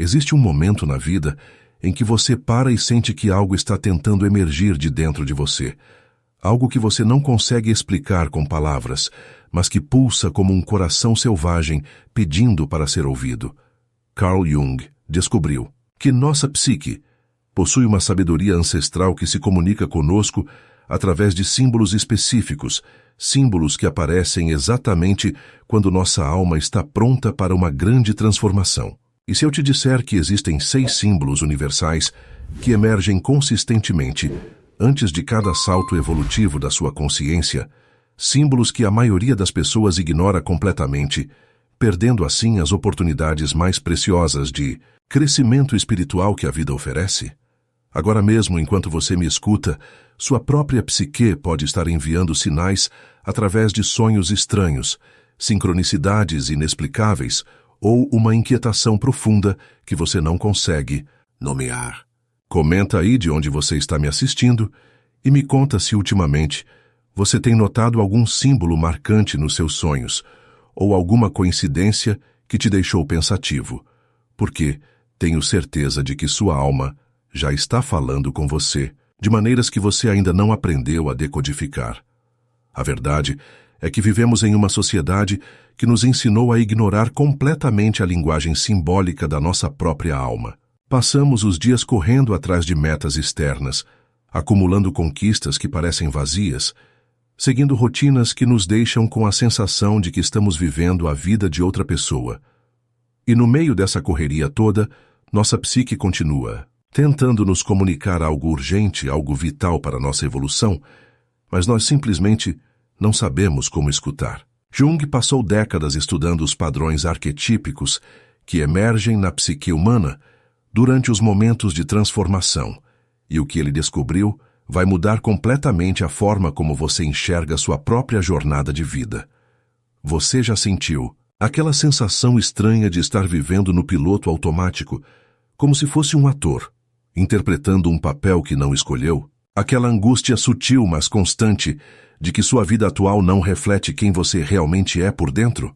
Existe um momento na vida em que você para e sente que algo está tentando emergir de dentro de você. Algo que você não consegue explicar com palavras, mas que pulsa como um coração selvagem pedindo para ser ouvido. Carl Jung descobriu que nossa psique possui uma sabedoria ancestral que se comunica conosco através de símbolos específicos, símbolos que aparecem exatamente quando nossa alma está pronta para uma grande transformação. E se eu te disser que existem 6 símbolos universais que emergem consistentemente antes de cada salto evolutivo da sua consciência, símbolos que a maioria das pessoas ignora completamente, perdendo assim as oportunidades mais preciosas de crescimento espiritual que a vida oferece? Agora mesmo, enquanto você me escuta, sua própria psique pode estar enviando sinais através de sonhos estranhos, sincronicidades inexplicáveis ou uma inquietação profunda que você não consegue nomear. Comenta aí de onde você está me assistindo e me conta se ultimamente você tem notado algum símbolo marcante nos seus sonhos ou alguma coincidência que te deixou pensativo, porque tenho certeza de que sua alma já está falando com você de maneiras que você ainda não aprendeu a decodificar. A verdade é que vivemos em uma sociedade que nos ensinou a ignorar completamente a linguagem simbólica da nossa própria alma. Passamos os dias correndo atrás de metas externas, acumulando conquistas que parecem vazias, seguindo rotinas que nos deixam com a sensação de que estamos vivendo a vida de outra pessoa. E no meio dessa correria toda, nossa psique continua tentando nos comunicar algo urgente, algo vital para a nossa evolução, mas nós simplesmente não sabemos como escutar. Jung passou décadas estudando os padrões arquetípicos que emergem na psique humana durante os momentos de transformação, e o que ele descobriu vai mudar completamente a forma como você enxerga sua própria jornada de vida. Você já sentiu aquela sensação estranha de estar vivendo no piloto automático, como se fosse um ator, interpretando um papel que não escolheu? Aquela angústia sutil, mas constante, de que sua vida atual não reflete quem você realmente é por dentro?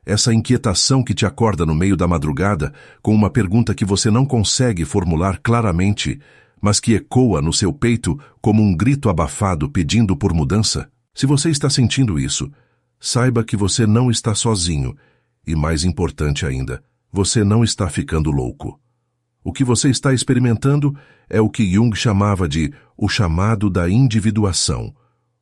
Essa inquietação que te acorda no meio da madrugada com uma pergunta que você não consegue formular claramente, mas que ecoa no seu peito como um grito abafado pedindo por mudança? Se você está sentindo isso, saiba que você não está sozinho e, mais importante ainda, você não está ficando louco. O que você está experimentando é o que Jung chamava de o chamado da individuação,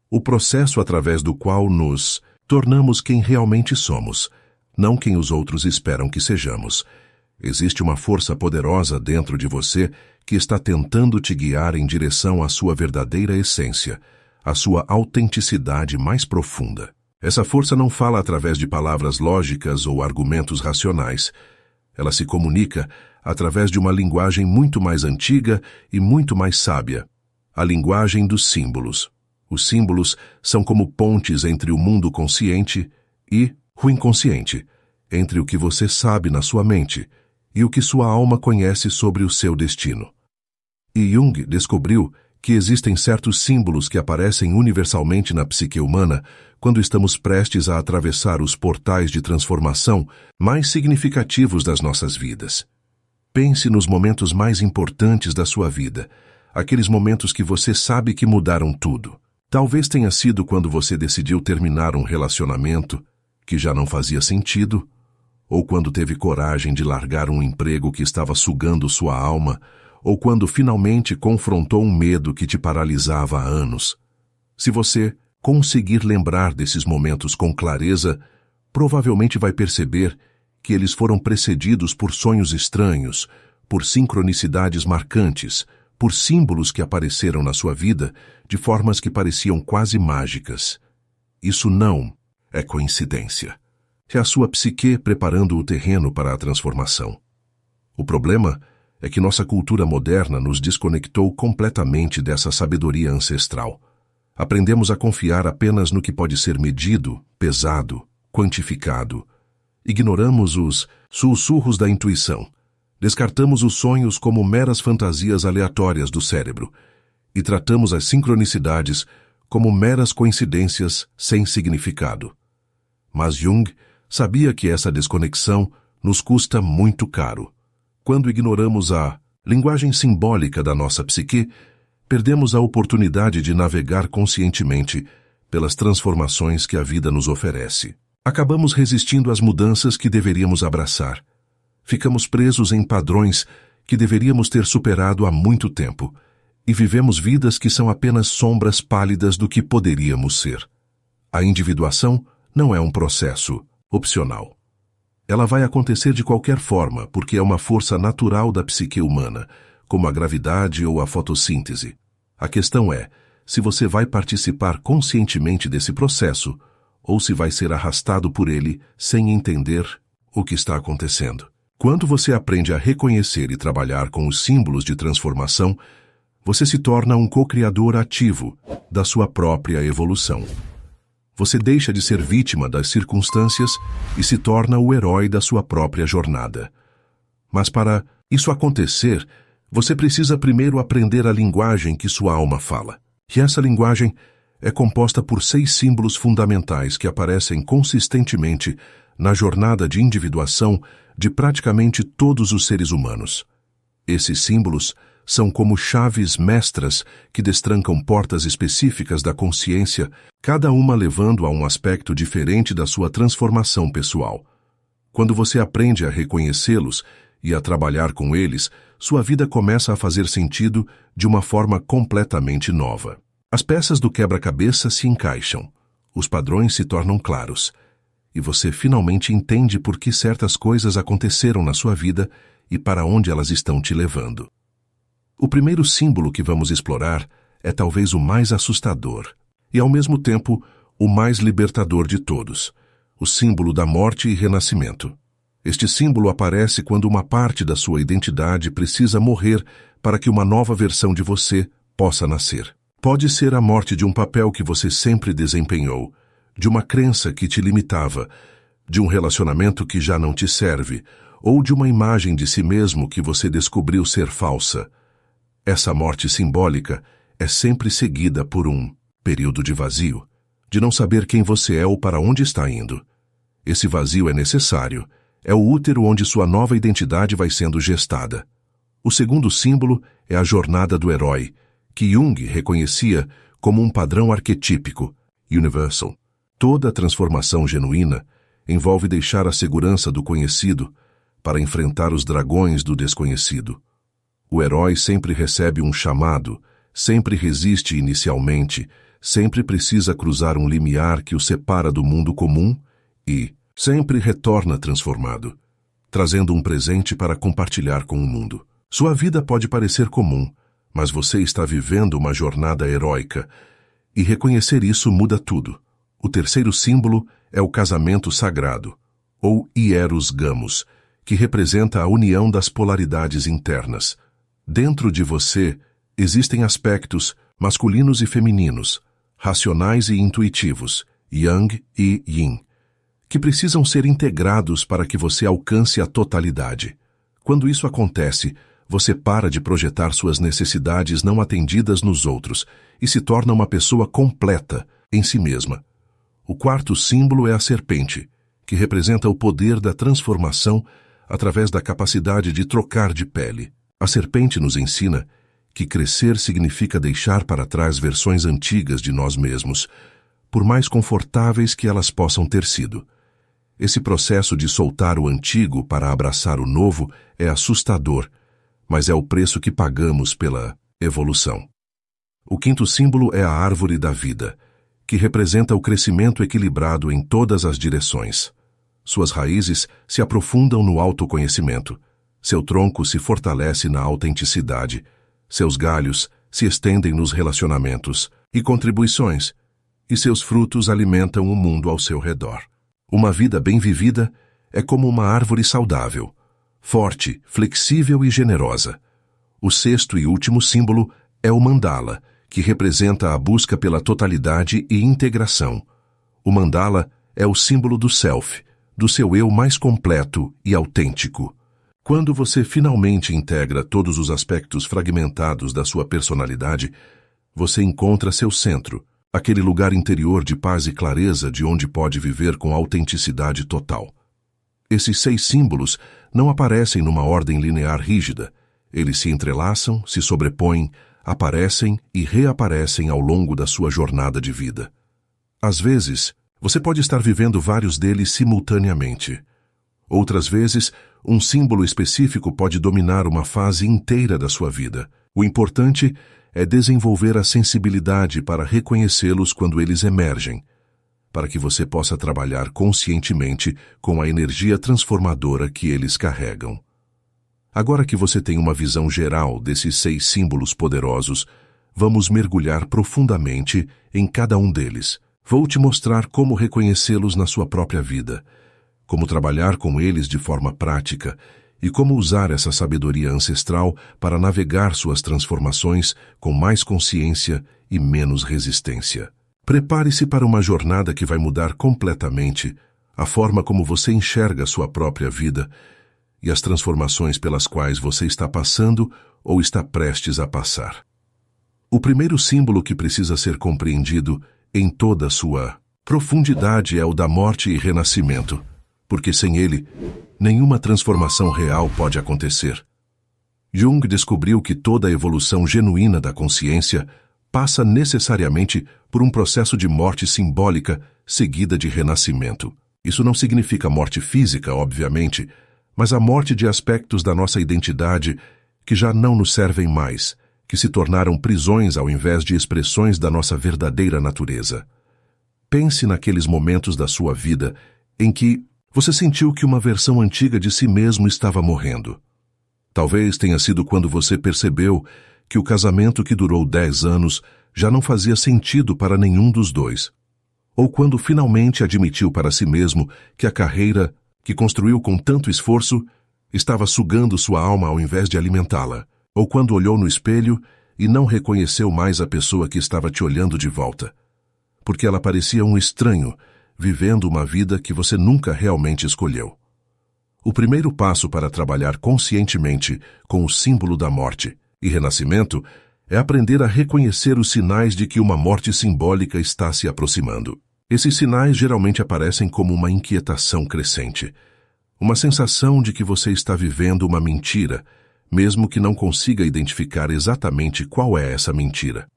o processo através do qual nos tornamos quem realmente somos, não quem os outros esperam que sejamos. Existe uma força poderosa dentro de você que está tentando te guiar em direção à sua verdadeira essência, à sua autenticidade mais profunda. Essa força não fala através de palavras lógicas ou argumentos racionais. Ela se comunica através de uma linguagem muito mais antiga e muito mais sábia, a linguagem dos símbolos. Os símbolos são como pontes entre o mundo consciente e o inconsciente, entre o que você sabe na sua mente e o que sua alma conhece sobre o seu destino. E Jung descobriu que existem certos símbolos que aparecem universalmente na psique humana quando estamos prestes a atravessar os portais de transformação mais significativos das nossas vidas. Pense nos momentos mais importantes da sua vida, aqueles momentos que você sabe que mudaram tudo. Talvez tenha sido quando você decidiu terminar um relacionamento que já não fazia sentido, ou quando teve coragem de largar um emprego que estava sugando sua alma, ou quando finalmente confrontou um medo que te paralisava há anos. Se você conseguir lembrar desses momentos com clareza, provavelmente vai perceber que eles foram precedidos por sonhos estranhos, por sincronicidades marcantes, por símbolos que apareceram na sua vida de formas que pareciam quase mágicas. Isso não é coincidência. É a sua psique preparando o terreno para a transformação. O problema é que nossa cultura moderna nos desconectou completamente dessa sabedoria ancestral. Aprendemos a confiar apenas no que pode ser medido, pesado, quantificado. Ignoramos os sussurros da intuição. Descartamos os sonhos como meras fantasias aleatórias do cérebro e tratamos as sincronicidades como meras coincidências sem significado. Mas Jung sabia que essa desconexão nos custa muito caro. Quando ignoramos a linguagem simbólica da nossa psique, perdemos a oportunidade de navegar conscientemente pelas transformações que a vida nos oferece. Acabamos resistindo às mudanças que deveríamos abraçar. Ficamos presos em padrões que deveríamos ter superado há muito tempo e vivemos vidas que são apenas sombras pálidas do que poderíamos ser. A individuação não é um processo opcional. Ela vai acontecer de qualquer forma porque é uma força natural da psique humana, como a gravidade ou a fotossíntese. A questão é se você vai participar conscientemente desse processo ou se vai ser arrastado por ele sem entender o que está acontecendo. Quando você aprende a reconhecer e trabalhar com os símbolos de transformação, você se torna um co-criador ativo da sua própria evolução. Você deixa de ser vítima das circunstâncias e se torna o herói da sua própria jornada. Mas para isso acontecer, você precisa primeiro aprender a linguagem que sua alma fala. E essa linguagem é composta por 6 símbolos fundamentais que aparecem consistentemente na jornada de individuação de praticamente todos os seres humanos. Esses símbolos são como chaves mestras que destrancam portas específicas da consciência, cada uma levando a um aspecto diferente da sua transformação pessoal. Quando você aprende a reconhecê-los e a trabalhar com eles, sua vida começa a fazer sentido de uma forma completamente nova. As peças do quebra-cabeça se encaixam, os padrões se tornam claros, e você finalmente entende por que certas coisas aconteceram na sua vida e para onde elas estão te levando. O primeiro símbolo que vamos explorar é talvez o mais assustador e, ao mesmo tempo, o mais libertador de todos, o símbolo da morte e renascimento. Este símbolo aparece quando uma parte da sua identidade precisa morrer para que uma nova versão de você possa nascer. Pode ser a morte de um papel que você sempre desempenhou, de uma crença que te limitava, de um relacionamento que já não te serve, ou de uma imagem de si mesmo que você descobriu ser falsa. Essa morte simbólica é sempre seguida por um período de vazio, de não saber quem você é ou para onde está indo. Esse vazio é necessário, é o útero onde sua nova identidade vai sendo gestada. O segundo símbolo é a jornada do herói, que Jung reconhecia como um padrão arquetípico, universal. Toda transformação genuína envolve deixar a segurança do conhecido para enfrentar os dragões do desconhecido. O herói sempre recebe um chamado, sempre resiste inicialmente, sempre precisa cruzar um limiar que o separa do mundo comum e sempre retorna transformado, trazendo um presente para compartilhar com o mundo. Sua vida pode parecer comum, mas você está vivendo uma jornada heróica, e reconhecer isso muda tudo. O terceiro símbolo é o casamento sagrado, ou hieros gamos, que representa a união das polaridades internas. Dentro de você existem aspectos masculinos e femininos, racionais e intuitivos, yang e yin, que precisam ser integrados para que você alcance a totalidade. Quando isso acontece, você para de projetar suas necessidades não atendidas nos outros e se torna uma pessoa completa em si mesma. O quarto símbolo é a serpente, que representa o poder da transformação através da capacidade de trocar de pele. A serpente nos ensina que crescer significa deixar para trás versões antigas de nós mesmos, por mais confortáveis que elas possam ter sido. Esse processo de soltar o antigo para abraçar o novo é assustador, mas é o preço que pagamos pela evolução. O quinto símbolo é a árvore da vida, que representa o crescimento equilibrado em todas as direções. Suas raízes se aprofundam no autoconhecimento, seu tronco se fortalece na autenticidade, seus galhos se estendem nos relacionamentos e contribuições, e seus frutos alimentam o mundo ao seu redor. Uma vida bem vivida é como uma árvore saudável, forte, flexível e generosa. O sexto e último símbolo é o mandala, que representa a busca pela totalidade e integração. O mandala é o símbolo do self, do seu eu mais completo e autêntico. Quando você finalmente integra todos os aspectos fragmentados da sua personalidade, você encontra seu centro, aquele lugar interior de paz e clareza de onde pode viver com autenticidade total. Esses 6 símbolos não aparecem numa ordem linear rígida. Eles se entrelaçam, se sobrepõem, aparecem e reaparecem ao longo da sua jornada de vida. Às vezes, você pode estar vivendo vários deles simultaneamente. Outras vezes, um símbolo específico pode dominar uma fase inteira da sua vida. O importante é desenvolver a sensibilidade para reconhecê-los quando eles emergem, para que você possa trabalhar conscientemente com a energia transformadora que eles carregam. Agora que você tem uma visão geral desses 6 símbolos poderosos, vamos mergulhar profundamente em cada um deles. Vou te mostrar como reconhecê-los na sua própria vida, como trabalhar com eles de forma prática e como usar essa sabedoria ancestral para navegar suas transformações com mais consciência e menos resistência. Prepare-se para uma jornada que vai mudar completamente a forma como você enxerga sua própria vida e as transformações pelas quais você está passando ou está prestes a passar. O primeiro símbolo que precisa ser compreendido em toda a sua profundidade é o da morte e renascimento, porque sem ele, nenhuma transformação real pode acontecer. Jung descobriu que toda a evolução genuína da consciência passa necessariamente por um processo de morte simbólica seguida de renascimento. Isso não significa morte física, obviamente, mas a morte de aspectos da nossa identidade que já não nos servem mais, que se tornaram prisões ao invés de expressões da nossa verdadeira natureza. Pense naqueles momentos da sua vida em que você sentiu que uma versão antiga de si mesmo estava morrendo. Talvez tenha sido quando você percebeu que o casamento que durou 10 anos já não fazia sentido para nenhum dos dois. Ou quando finalmente admitiu para si mesmo que a carreira que construiu com tanto esforço estava sugando sua alma ao invés de alimentá-la. Ou quando olhou no espelho e não reconheceu mais a pessoa que estava te olhando de volta, porque ela parecia um estranho, vivendo uma vida que você nunca realmente escolheu. O primeiro passo para trabalhar conscientemente com o símbolo da morte e renascimento é aprender a reconhecer os sinais de que uma morte simbólica está se aproximando. Esses sinais geralmente aparecem como uma inquietação crescente, uma sensação de que você está vivendo uma mentira, mesmo que não consiga identificar exatamente qual é essa mentira.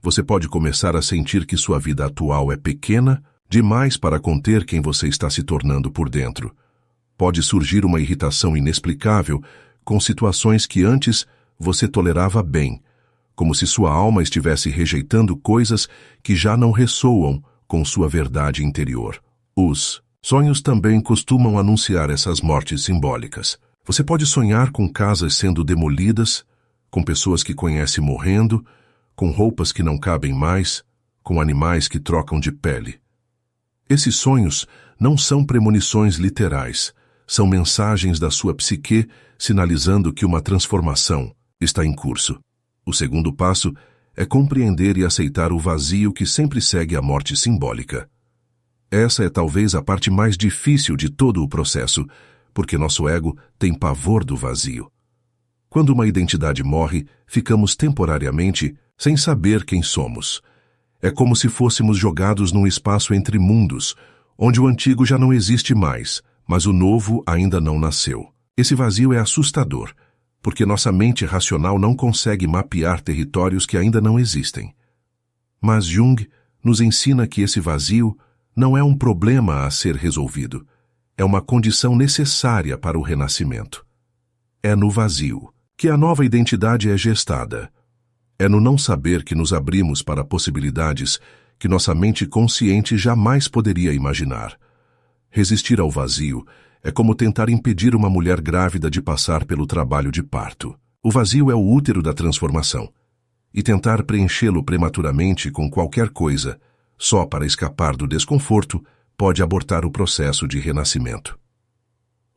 Você pode começar a sentir que sua vida atual é pequena demais para conter quem você está se tornando por dentro. Pode surgir uma irritação inexplicável com situações que antes você tolerava bem, como se sua alma estivesse rejeitando coisas que já não ressoam com sua verdade interior. Os sonhos também costumam anunciar essas mortes simbólicas. Você pode sonhar com casas sendo demolidas, com pessoas que conhece morrendo, com roupas que não cabem mais, com animais que trocam de pele. Esses sonhos não são premonições literais, são mensagens da sua psique sinalizando que uma transformação está em curso. O segundo passo é compreender e aceitar o vazio que sempre segue a morte simbólica. Essa é talvez a parte mais difícil de todo o processo, porque nosso ego tem pavor do vazio. Quando uma identidade morre, ficamos temporariamente sem saber quem somos. É como se fôssemos jogados num espaço entre mundos, onde o antigo já não existe mais, mas o novo ainda não nasceu. Esse vazio é assustador, porque nossa mente racional não consegue mapear territórios que ainda não existem. Mas Jung nos ensina que esse vazio não é um problema a ser resolvido. É uma condição necessária para o renascimento. É no vazio que a nova identidade é gestada. É no não saber que nos abrimos para possibilidades que nossa mente consciente jamais poderia imaginar. Resistir ao vazio é como tentar impedir uma mulher grávida de passar pelo trabalho de parto. O vazio é o útero da transformação, e tentar preenchê-lo prematuramente com qualquer coisa, só para escapar do desconforto, pode abortar o processo de renascimento.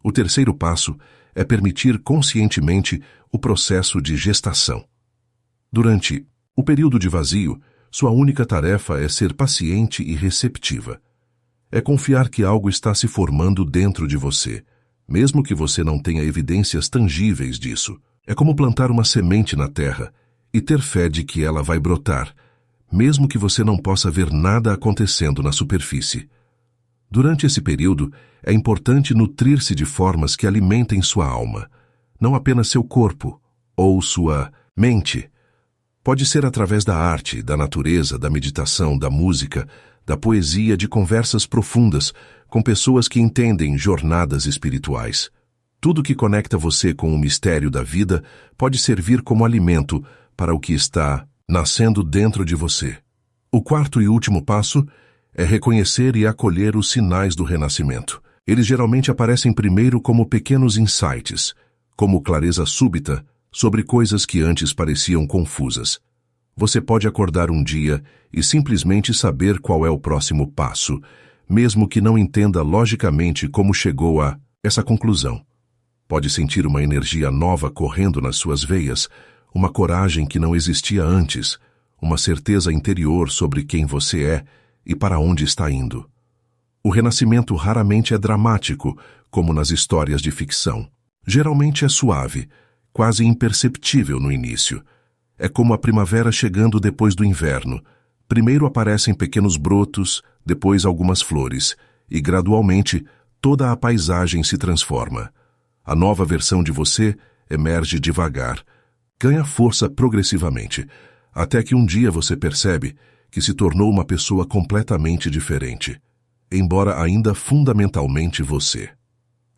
O terceiro passo é permitir conscientemente o processo de gestação. Durante o período de vazio, sua única tarefa é ser paciente e receptiva. É confiar que algo está se formando dentro de você, mesmo que você não tenha evidências tangíveis disso. É como plantar uma semente na terra e ter fé de que ela vai brotar, mesmo que você não possa ver nada acontecendo na superfície. Durante esse período, é importante nutrir-se de formas que alimentem sua alma, não apenas seu corpo ou sua mente. Pode ser através da arte, da natureza, da meditação, da música, da poesia, de conversas profundas com pessoas que entendem jornadas espirituais. Tudo que conecta você com o mistério da vida pode servir como alimento para o que está nascendo dentro de você. O quarto e último passo é reconhecer e acolher os sinais do renascimento. Eles geralmente aparecem primeiro como pequenos insights, como clareza súbita sobre coisas que antes pareciam confusas. Você pode acordar um dia e simplesmente saber qual é o próximo passo, mesmo que não entenda logicamente como chegou a essa conclusão. Pode sentir uma energia nova correndo nas suas veias, uma coragem que não existia antes, uma certeza interior sobre quem você é e para onde está indo. O renascimento raramente é dramático, como nas histórias de ficção. Geralmente é suave, quase imperceptível no início. É como a primavera chegando depois do inverno. Primeiro aparecem pequenos brotos, depois algumas flores, e gradualmente toda a paisagem se transforma. A nova versão de você emerge devagar, ganha força progressivamente, até que um dia você percebe que se tornou uma pessoa completamente diferente, embora ainda fundamentalmente você.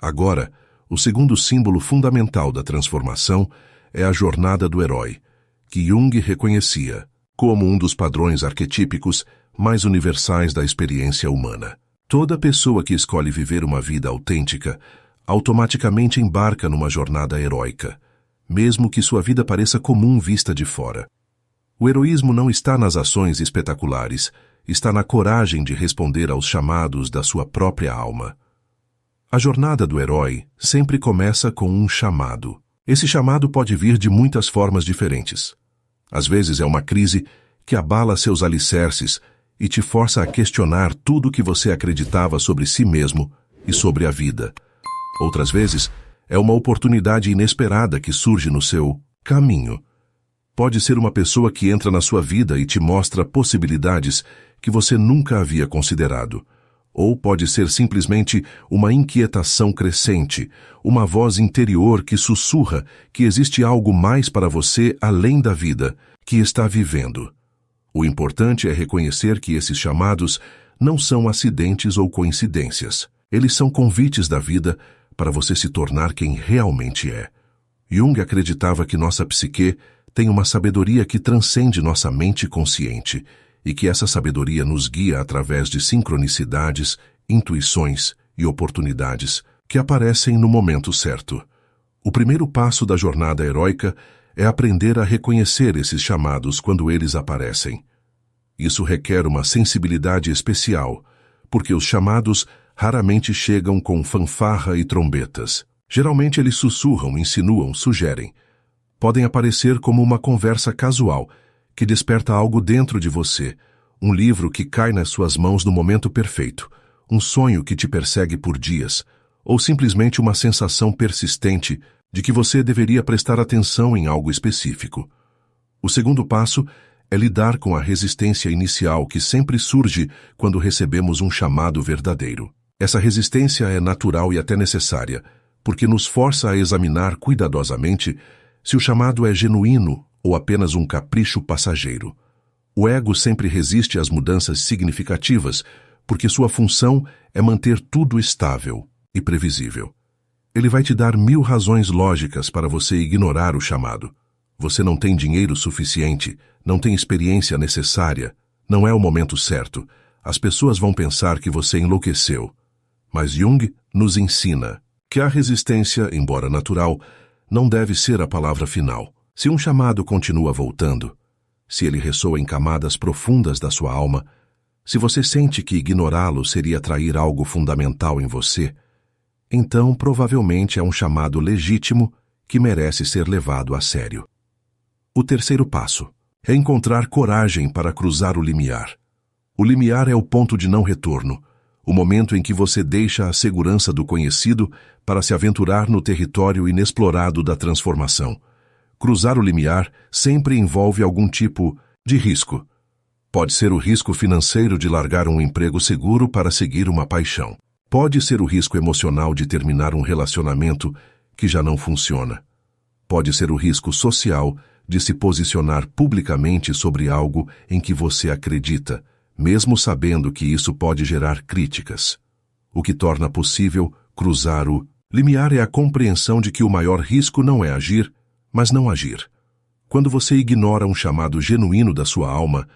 Agora, o segundo símbolo fundamental da transformação é a jornada do herói, que Jung reconhecia como um dos padrões arquetípicos mais universais da experiência humana. Toda pessoa que escolhe viver uma vida autêntica automaticamente embarca numa jornada heróica, mesmo que sua vida pareça comum vista de fora. O heroísmo não está nas ações espetaculares, está na coragem de responder aos chamados da sua própria alma. A jornada do herói sempre começa com um chamado. Esse chamado pode vir de muitas formas diferentes. Às vezes é uma crise que abala seus alicerces e te força a questionar tudo o que você acreditava sobre si mesmo e sobre a vida. Outras vezes, é uma oportunidade inesperada que surge no seu caminho. Pode ser uma pessoa que entra na sua vida e te mostra possibilidades que você nunca havia considerado. Ou pode ser simplesmente uma inquietação crescente, uma voz interior que sussurra que existe algo mais para você além da vida que está vivendo. O importante é reconhecer que esses chamados não são acidentes ou coincidências. Eles são convites da vida para você se tornar quem realmente é. Jung acreditava que nossa psique tem uma sabedoria que transcende nossa mente consciente e que essa sabedoria nos guia através de sincronicidades, intuições e oportunidades que aparecem no momento certo. O primeiro passo da jornada heróica é aprender a reconhecer esses chamados quando eles aparecem. Isso requer uma sensibilidade especial, porque os chamados raramente chegam com fanfarra e trombetas. Geralmente eles sussurram, insinuam, sugerem. Podem aparecer como uma conversa casual, que desperta algo dentro de você, um livro que cai nas suas mãos no momento perfeito, um sonho que te persegue por dias, ou simplesmente uma sensação persistente de que você deveria prestar atenção em algo específico. O segundo passo é lidar com a resistência inicial que sempre surge quando recebemos um chamado verdadeiro. Essa resistência é natural e até necessária, porque nos força a examinar cuidadosamente se o chamado é genuíno ou apenas um capricho passageiro. O ego sempre resiste às mudanças significativas, porque sua função é manter tudo estável e previsível. Ele vai te dar 1000 razões lógicas para você ignorar o chamado. Você não tem dinheiro suficiente, não tem experiência necessária, não é o momento certo. As pessoas vão pensar que você enlouqueceu. Mas Jung nos ensina que a resistência, embora natural, não deve ser a palavra final. Se um chamado continua voltando, se ele ressoa em camadas profundas da sua alma, se você sente que ignorá-lo seria trair algo fundamental em você, então provavelmente é um chamado legítimo que merece ser levado a sério. O terceiro passo é encontrar coragem para cruzar o limiar. O limiar é o ponto de não retorno, o momento em que você deixa a segurança do conhecido para se aventurar no território inexplorado da transformação. Cruzar o limiar sempre envolve algum tipo de risco. Pode ser o risco financeiro de largar um emprego seguro para seguir uma paixão. Pode ser o risco emocional de terminar um relacionamento que já não funciona. Pode ser o risco social de se posicionar publicamente sobre algo em que você acredita, mesmo sabendo que isso pode gerar críticas. O que torna possível cruzar o limiar é a compreensão de que o maior risco não é agir, mas não agir. Quando você ignora um chamado genuíno da sua alma,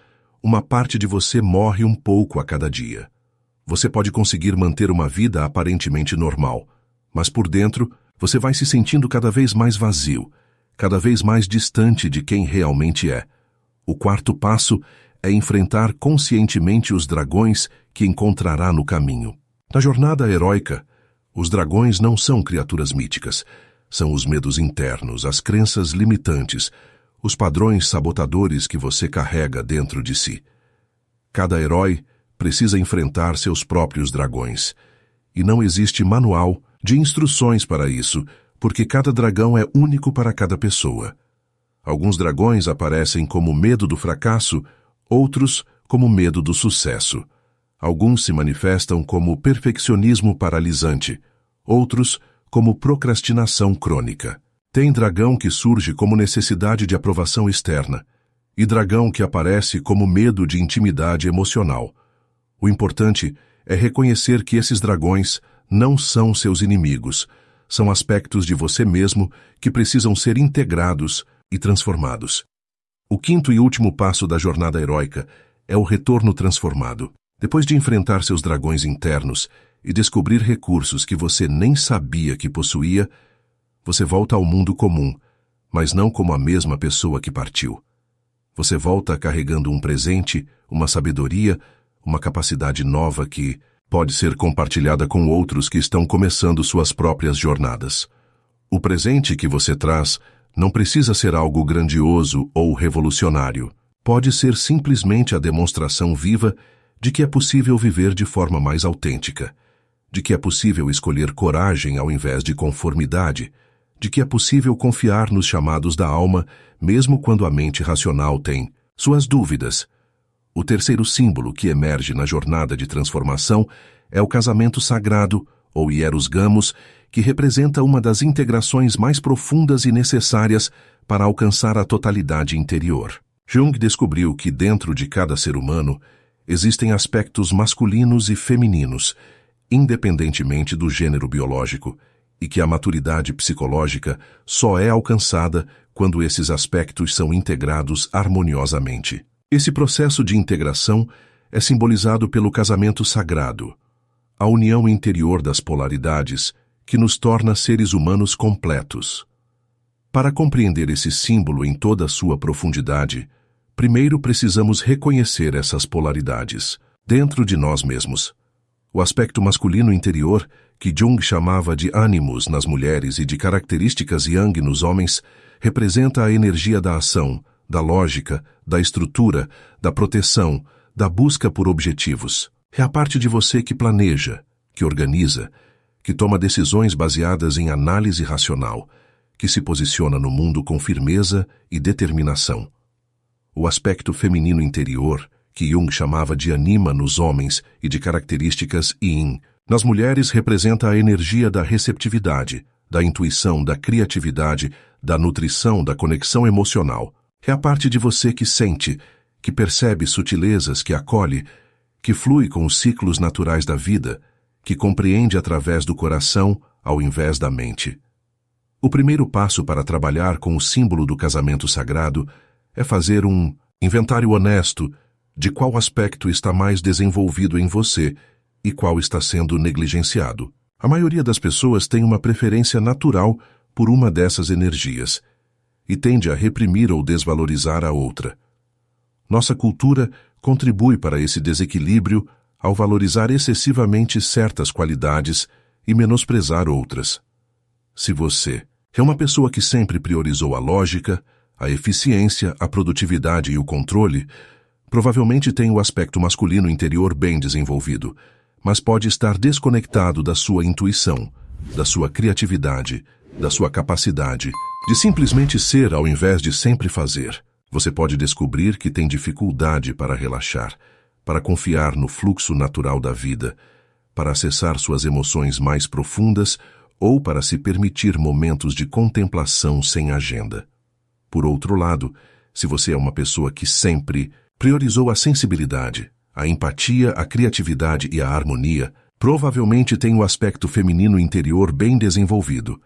uma parte de você morre um pouco a cada dia. Você pode conseguir manter uma vida aparentemente normal, mas por dentro você vai se sentindo cada vez mais vazio, cada vez mais distante de quem realmente é. O quarto passo é enfrentar conscientemente os dragões que encontrará no caminho. Na jornada heróica, os dragões não são criaturas míticas, são os medos internos, as crenças limitantes, os padrões sabotadores que você carrega dentro de si. Cada herói precisa enfrentar seus próprios dragões. E não existe manual de instruções para isso, porque cada dragão é único para cada pessoa. Alguns dragões aparecem como medo do fracasso, outros como medo do sucesso. Alguns se manifestam como perfeccionismo paralisante, outros como procrastinação crônica. Tem dragão que surge como necessidade de aprovação externa, e dragão que aparece como medo de intimidade emocional. O importante é reconhecer que esses dragões não são seus inimigos, são aspectos de você mesmo que precisam ser integrados e transformados. O quinto e último passo da jornada heróica é o retorno transformado. Depois de enfrentar seus dragões internos e descobrir recursos que você nem sabia que possuía, você volta ao mundo comum, mas não como a mesma pessoa que partiu. Você volta carregando um presente, uma sabedoria, uma capacidade nova que pode ser compartilhada com outros que estão começando suas próprias jornadas. O presente que você traz não precisa ser algo grandioso ou revolucionário. Pode ser simplesmente a demonstração viva de que é possível viver de forma mais autêntica, de que é possível escolher coragem ao invés de conformidade, de que é possível confiar nos chamados da alma, mesmo quando a mente racional tem suas dúvidas. O terceiro símbolo que emerge na jornada de transformação é o casamento sagrado, ou hieros gamos, que representa uma das integrações mais profundas e necessárias para alcançar a totalidade interior. Jung descobriu que dentro de cada ser humano existem aspectos masculinos e femininos, independentemente do gênero biológico, e que a maturidade psicológica só é alcançada quando esses aspectos são integrados harmoniosamente. Esse processo de integração é simbolizado pelo casamento sagrado, a união interior das polaridades que nos torna seres humanos completos. Para compreender esse símbolo em toda a sua profundidade, primeiro precisamos reconhecer essas polaridades dentro de nós mesmos. O aspecto masculino interior, que Jung chamava de ânimos nas mulheres e de características yang nos homens, representa a energia da ação, da lógica, da estrutura, da proteção, da busca por objetivos. É a parte de você que planeja, que organiza, que toma decisões baseadas em análise racional, que se posiciona no mundo com firmeza e determinação. O aspecto feminino interior, que Jung chamava de anima nos homens e de características yin, nas mulheres representa a energia da receptividade, da intuição, da criatividade, da nutrição, da conexão emocional. É a parte de você que sente, que percebe sutilezas, que acolhe, que flui com os ciclos naturais da vida, que compreende através do coração ao invés da mente. O primeiro passo para trabalhar com o símbolo do casamento sagrado é fazer um inventário honesto de qual aspecto está mais desenvolvido em você e qual está sendo negligenciado. A maioria das pessoas tem uma preferência natural por uma dessas energias e tende a reprimir ou desvalorizar a outra. Nossa cultura contribui para esse desequilíbrio ao valorizar excessivamente certas qualidades e menosprezar outras. Se você é uma pessoa que sempre priorizou a lógica, a eficiência, a produtividade e o controle, provavelmente tem o aspecto masculino interior bem desenvolvido, mas pode estar desconectado da sua intuição, da sua criatividade, da sua capacidade de simplesmente ser ao invés de sempre fazer. Você pode descobrir que tem dificuldade para relaxar, para confiar no fluxo natural da vida, para acessar suas emoções mais profundas ou para se permitir momentos de contemplação sem agenda. Por outro lado, se você é uma pessoa que sempre priorizou a sensibilidade, a empatia, a criatividade e a harmonia, provavelmente tem o aspecto feminino interior bem desenvolvido,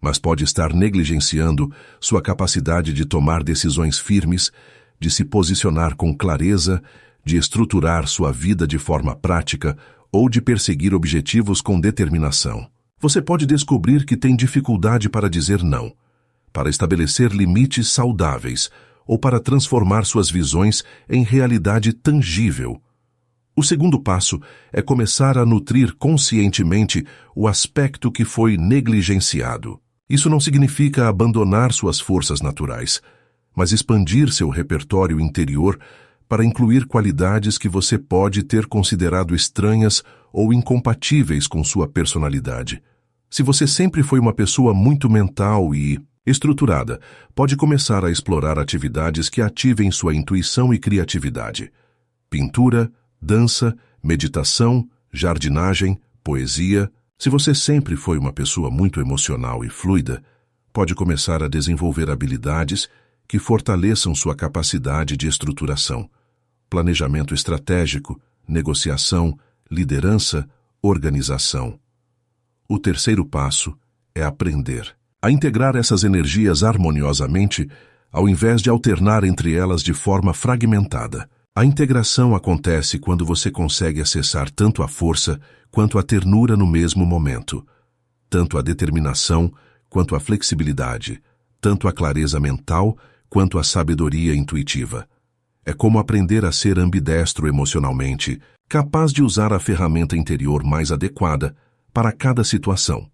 mas pode estar negligenciando sua capacidade de tomar decisões firmes, de se posicionar com clareza, de estruturar sua vida de forma prática ou de perseguir objetivos com determinação. Você pode descobrir que tem dificuldade para dizer não, para estabelecer limites saudáveis ou para transformar suas visões em realidade tangível. O segundo passo é começar a nutrir conscientemente o aspecto que foi negligenciado. Isso não significa abandonar suas forças naturais, mas expandir seu repertório interior para incluir qualidades que você pode ter considerado estranhas ou incompatíveis com sua personalidade. Se você sempre foi uma pessoa muito mental e estruturada, pode começar a explorar atividades que ativem sua intuição e criatividade. Pintura, dança, meditação, jardinagem, poesia. Se você sempre foi uma pessoa muito emocional e fluida, pode começar a desenvolver habilidades que fortaleçam sua capacidade de estruturação, planejamento estratégico, negociação, liderança, organização. O terceiro passo é aprender a integrar essas energias harmoniosamente, ao invés de alternar entre elas de forma fragmentada. A integração acontece quando você consegue acessar tanto a força quanto a ternura no mesmo momento, tanto a determinação quanto a flexibilidade, tanto a clareza mental quanto a sabedoria intuitiva. É como aprender a ser ambidestro emocionalmente, capaz de usar a ferramenta interior mais adequada para cada situação.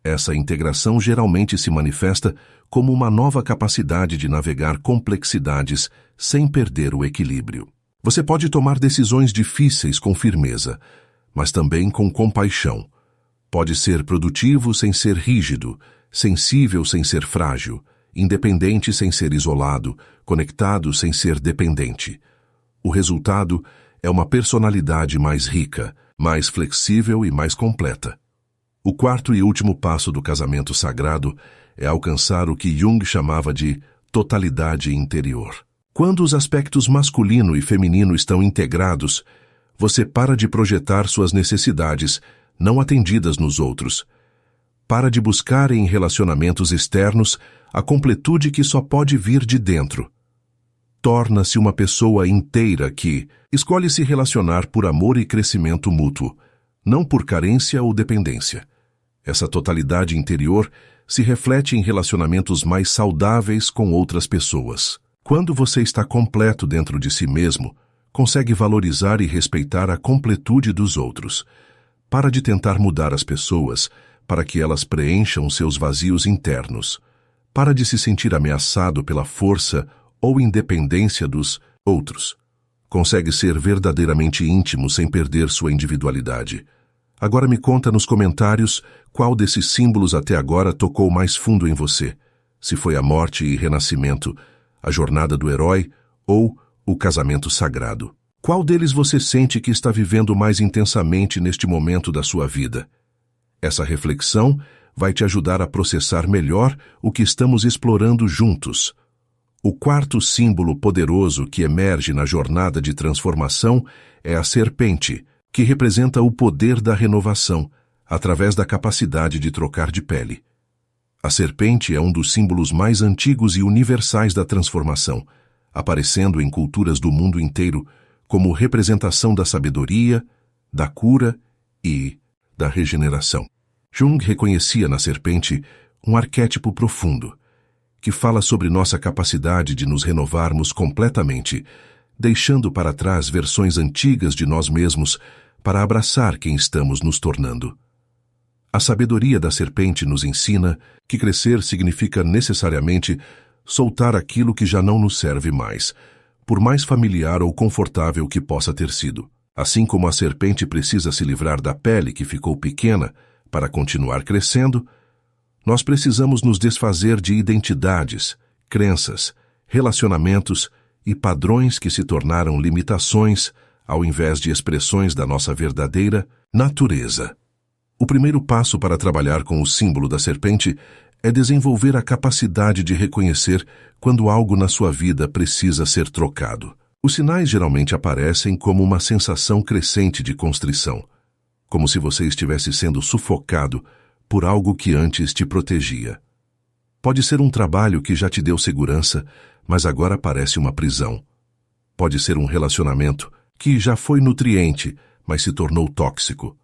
Essa integração geralmente se manifesta como uma nova capacidade de navegar complexidades sem perder o equilíbrio. Você pode tomar decisões difíceis com firmeza, mas também com compaixão. Pode ser produtivo sem ser rígido, sensível sem ser frágil, independente sem ser isolado, conectado sem ser dependente. O resultado é uma personalidade mais rica, mais flexível e mais completa. O quarto e último passo do casamento sagrado é alcançar o que Jung chamava de totalidade interior. Quando os aspectos masculino e feminino estão integrados, você para de projetar suas necessidades, não atendidas nos outros. Para de buscar em relacionamentos externos a completude que só pode vir de dentro. Torna-se uma pessoa inteira que escolhe se relacionar por amor e crescimento mútuo, não por carência ou dependência. Essa totalidade interior se reflete em relacionamentos mais saudáveis com outras pessoas. Quando você está completo dentro de si mesmo, consegue valorizar e respeitar a completude dos outros. Para de tentar mudar as pessoas para que elas preencham seus vazios internos. Para de se sentir ameaçado pela força ou independência dos outros. Consegue ser verdadeiramente íntimo sem perder sua individualidade. Agora me conta nos comentários qual desses símbolos até agora tocou mais fundo em você. Se foi a morte e renascimento, a jornada do herói ou o casamento sagrado. Qual deles você sente que está vivendo mais intensamente neste momento da sua vida? Essa reflexão vai te ajudar a processar melhor o que estamos explorando juntos. O quarto símbolo poderoso que emerge na jornada de transformação é a serpente, que representa o poder da renovação, através da capacidade de trocar de pele. A serpente é um dos símbolos mais antigos e universais da transformação, aparecendo em culturas do mundo inteiro como representação da sabedoria, da cura e da regeneração. Jung reconhecia na serpente um arquétipo profundo, que fala sobre nossa capacidade de nos renovarmos completamente, deixando para trás versões antigas de nós mesmos para abraçar quem estamos nos tornando. A sabedoria da serpente nos ensina que crescer significa necessariamente soltar aquilo que já não nos serve mais, por mais familiar ou confortável que possa ter sido. Assim como a serpente precisa se livrar da pele que ficou pequena para continuar crescendo, nós precisamos nos desfazer de identidades, crenças, relacionamentos e padrões que se tornaram limitações ao invés de expressões da nossa verdadeira natureza. O primeiro passo para trabalhar com o símbolo da serpente é desenvolver a capacidade de reconhecer quando algo na sua vida precisa ser trocado. Os sinais geralmente aparecem como uma sensação crescente de constrição, como se você estivesse sendo sufocado por algo que antes te protegia. Pode ser um trabalho que já te deu segurança, mas agora parece uma prisão. Pode ser um relacionamento que já foi nutriente, mas se tornou tóxico.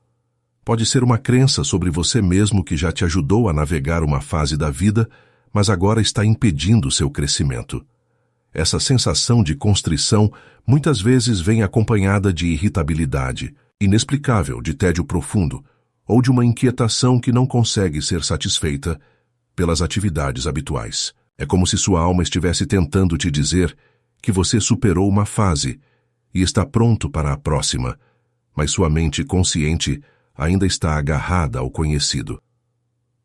Pode ser uma crença sobre você mesmo que já te ajudou a navegar uma fase da vida, mas agora está impedindo seu crescimento. Essa sensação de constrição muitas vezes vem acompanhada de irritabilidade, inexplicável, de tédio profundo, ou de uma inquietação que não consegue ser satisfeita pelas atividades habituais. É como se sua alma estivesse tentando te dizer que você superou uma fase e está pronto para a próxima, mas sua mente consciente ainda está agarrada ao conhecido.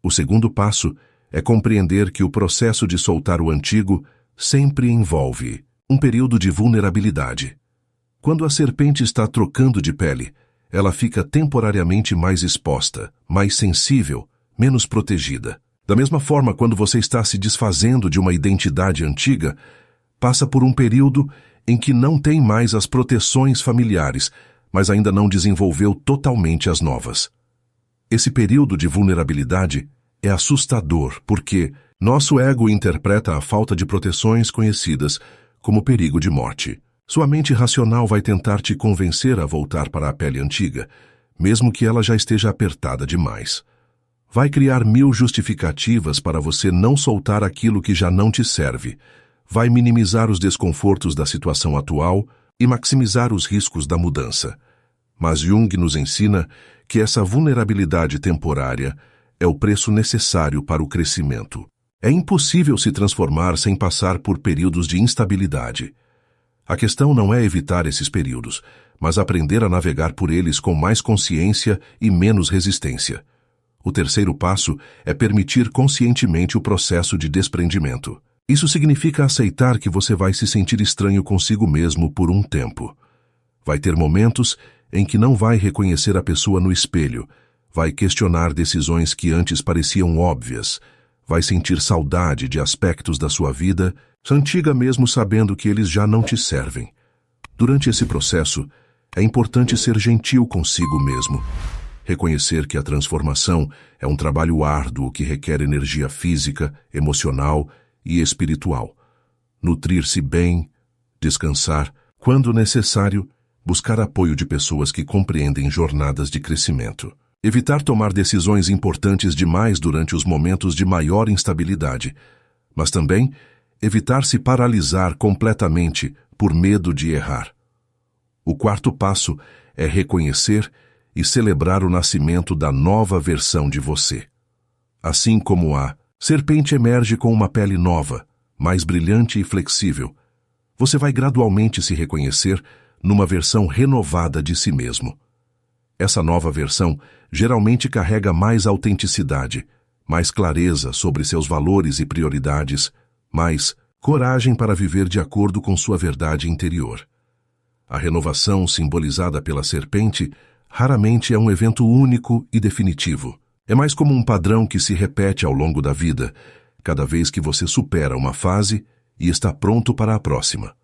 O segundo passo é compreender que o processo de soltar o antigo sempre envolve um período de vulnerabilidade. Quando a serpente está trocando de pele, ela fica temporariamente mais exposta, mais sensível, menos protegida. Da mesma forma, quando você está se desfazendo de uma identidade antiga, passa por um período em que não tem mais as proteções familiares, mas ainda não desenvolveu totalmente as novas. Esse período de vulnerabilidade é assustador porque nosso ego interpreta a falta de proteções conhecidas como perigo de morte. Sua mente racional vai tentar te convencer a voltar para a pele antiga, mesmo que ela já esteja apertada demais. Vai criar 1000 justificativas para você não soltar aquilo que já não te serve. Vai minimizar os desconfortos da situação atual e maximizar os riscos da mudança. Mas Jung nos ensina que essa vulnerabilidade temporária é o preço necessário para o crescimento. É impossível se transformar sem passar por períodos de instabilidade. A questão não é evitar esses períodos, mas aprender a navegar por eles com mais consciência e menos resistência. O terceiro passo é permitir conscientemente o processo de desprendimento. Isso significa aceitar que você vai se sentir estranho consigo mesmo por um tempo. Vai ter momentos em que não vai reconhecer a pessoa no espelho, vai questionar decisões que antes pareciam óbvias, vai sentir saudade de aspectos da sua vida antiga mesmo sabendo que eles já não te servem. Durante esse processo, é importante ser gentil consigo mesmo. Reconhecer que a transformação é um trabalho árduo que requer energia física, emocional e espiritual. Nutrir-se bem, descansar, quando necessário, buscar apoio de pessoas que compreendem jornadas de crescimento. Evitar tomar decisões importantes demais durante os momentos de maior instabilidade, mas também evitar se paralisar completamente por medo de errar. O quarto passo é reconhecer e celebrar o nascimento da nova versão de você. Assim como a serpente emerge com uma pele nova, mais brilhante e flexível, você vai gradualmente se reconhecer numa versão renovada de si mesmo. Essa nova versão geralmente carrega mais autenticidade, mais clareza sobre seus valores e prioridades, mais coragem para viver de acordo com sua verdade interior. A renovação simbolizada pela serpente raramente é um evento único e definitivo. É mais como um padrão que se repete ao longo da vida, cada vez que você supera uma fase e está pronto para a próxima.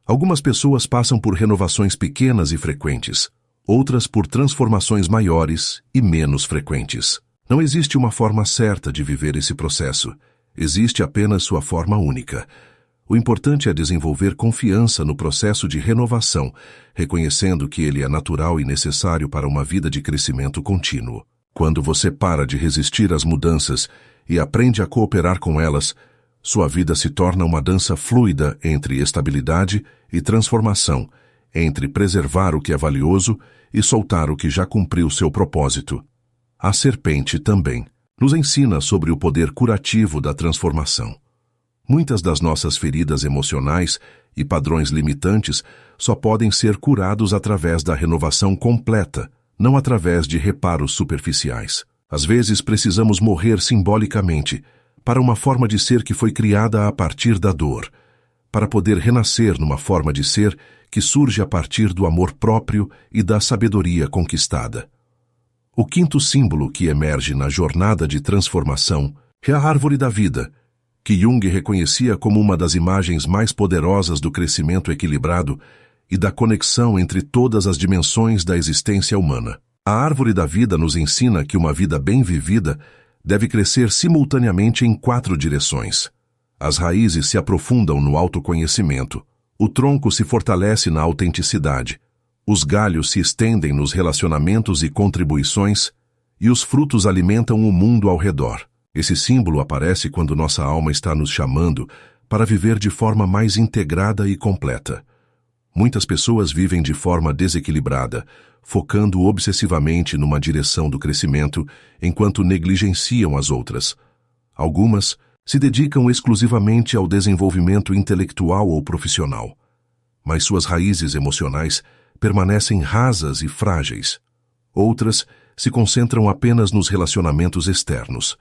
Algumas pessoas passam por renovações pequenas e frequentes, outras por transformações maiores e menos frequentes. Não existe uma forma certa de viver esse processo. Existe apenas sua forma única. O importante é desenvolver confiança no processo de renovação, reconhecendo que ele é natural e necessário para uma vida de crescimento contínuo. Quando você para de resistir às mudanças e aprende a cooperar com elas, sua vida se torna uma dança fluida entre estabilidade e transformação, entre preservar o que é valioso e soltar o que já cumpriu seu propósito. A serpente também nos ensina sobre o poder curativo da transformação. Muitas das nossas feridas emocionais e padrões limitantes só podem ser curados através da renovação completa, não através de reparos superficiais. Às vezes precisamos morrer simbolicamente para uma forma de ser que foi criada a partir da dor, para poder renascer numa forma de ser que surge a partir do amor próprio e da sabedoria conquistada. O quinto símbolo que emerge na jornada de transformação é a árvore da vida, que Jung reconhecia como uma das imagens mais poderosas do crescimento equilibrado e da conexão entre todas as dimensões da existência humana. A árvore da vida nos ensina que uma vida bem vivida deve crescer simultaneamente em 4 direções. As raízes se aprofundam no autoconhecimento, o tronco se fortalece na autenticidade, os galhos se estendem nos relacionamentos e contribuições, e os frutos alimentam o mundo ao redor. Esse símbolo aparece quando nossa alma está nos chamando para viver de forma mais integrada e completa. Muitas pessoas vivem de forma desequilibrada, focando obsessivamente numa direção do crescimento, enquanto negligenciam as outras. Algumas se dedicam exclusivamente ao desenvolvimento intelectual ou profissional, mas suas raízes emocionais permanecem rasas e frágeis. Outras se concentram apenas nos relacionamentos externos,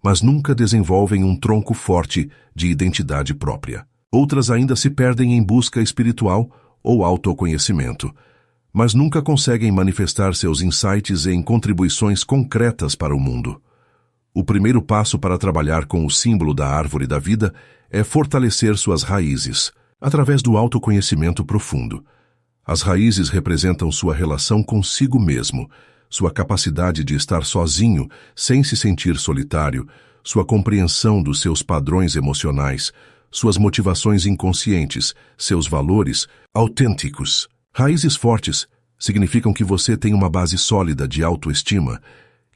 mas nunca desenvolvem um tronco forte de identidade própria. Outras ainda se perdem em busca espiritual ou autoconhecimento, mas nunca conseguem manifestar seus insights em contribuições concretas para o mundo. O primeiro passo para trabalhar com o símbolo da árvore da vida é fortalecer suas raízes, através do autoconhecimento profundo. As raízes representam sua relação consigo mesmo, sua capacidade de estar sozinho sem se sentir solitário, sua compreensão dos seus padrões emocionais, suas motivações inconscientes, seus valores autênticos. Raízes fortes significam que você tem uma base sólida de autoestima,